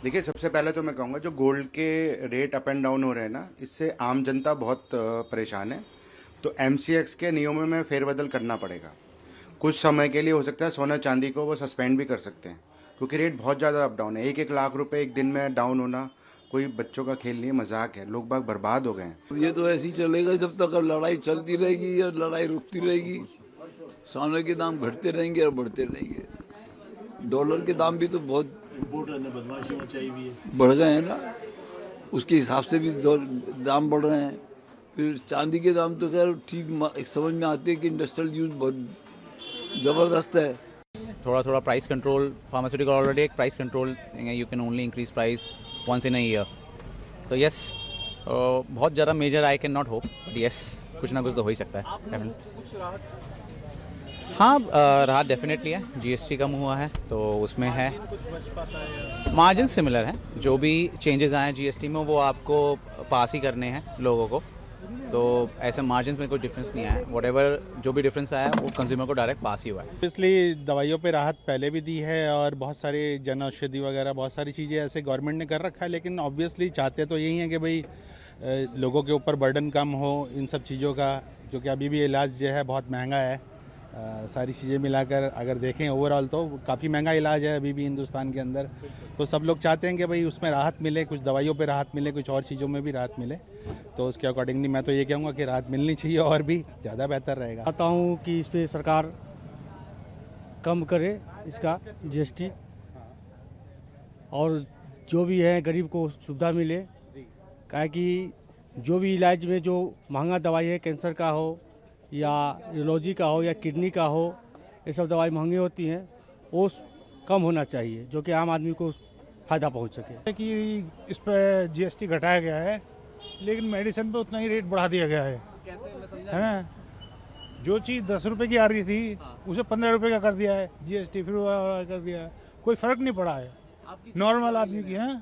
देखिए, सबसे पहले तो मैं कहूँगा जो गोल्ड के रेट अप एंड डाउन हो रहे हैं ना, इससे आम जनता बहुत परेशान है। तो एमसीएक्स के नियमों में फेरबदल करना पड़ेगा। कुछ समय के लिए हो सकता है सोना चांदी को वो सस्पेंड भी कर सकते हैं, क्योंकि रेट बहुत ज़्यादा अप डाउन है। 1-1 लाख रुपए एक दिन में डाउन होना कोई बच्चों का खेल नहीं है, मजाक है। लोग बाग बर्बाद हो गए हैं। ये तो ऐसे ही चलेगा जब तक अब लड़ाई चलती रहेगी या लड़ाई रुकती रहेगी। सोने के दाम घटते रहेंगे और बढ़ते रहेंगे। डॉलर के दाम भी तो बहुत बढ़ गए हैं ना, उसके हिसाब से भी दाम बढ़ रहे हैं। फिर चांदी के दाम तो खैर ठीक समझ में आते हैं कि इंडस्ट्रियल यूज बहुत जबरदस्त है। थोड़ा थोड़ा प्राइस कंट्रोल, फार्मास्यूटिकल ऑलरेडी एक प्राइस कंट्रोल थिंग है, you can only increase price once in a year. तो यस, बहुत ज़्यादा major I can not hope, but yes कुछ ना कुछ तो हो ही सकता है। हाँ, राहत डेफिनेटली है। जीएसटी कम हुआ है तो उसमें है। मार्जिन सिमिलर हैं, जो भी चेंजेस आए हैं जीएसटी में वो आपको पास ही करने हैं लोगों को। तो ऐसे मार्जिन में कोई डिफरेंस नहीं आया। व्हाटएवर जो भी डिफरेंस आया है वो कंज्यूमर को डायरेक्ट पास ही हुआ है। इसलिए दवाइयों पे राहत पहले भी दी है और बहुत सारे जन औषधि वगैरह बहुत सारी चीज़ें ऐसे गवर्नमेंट ने कर रखा है, लेकिन ऑब्वियसली चाहते तो यही है कि भाई लोगों के ऊपर बर्डन कम हो इन सब चीज़ों का, क्योंकि अभी भी इलाज जो है बहुत महंगा है। सारी चीज़ें मिलाकर अगर देखें ओवरऑल तो काफ़ी महंगा इलाज है अभी भी हिंदुस्तान के अंदर। तो सब लोग चाहते हैं कि भाई उसमें राहत मिले, कुछ दवाइयों पे राहत मिले, कुछ और चीज़ों में भी राहत मिले। तो उसके अकॉर्डिंगली मैं तो ये कहूँगा कि राहत मिलनी चाहिए और भी ज़्यादा बेहतर रहेगा। चाहता हूँ कि इस पर सरकार कम करे इसका जीएसटी, और जो भी है गरीब को सुविधा मिले। काहे कि जो भी इलाज में जो महंगा दवाई है, कैंसर का हो या यूरोलॉजी का हो या किडनी का हो, ये सब दवाई महंगी होती हैं, वो कम होना चाहिए जो कि आम आदमी को फ़ायदा पहुंच सके। कि इस पर जीएसटी घटाया गया है, लेकिन मेडिसिन पे उतना ही रेट बढ़ा दिया गया है। है ना, जो चीज़ 10 रुपए की आ रही थी उसे 15 रुपए का कर दिया है जीएसटी, फिर वो कर दिया है। कोई फ़र्क नहीं पड़ा है नॉर्मल आदमी की। है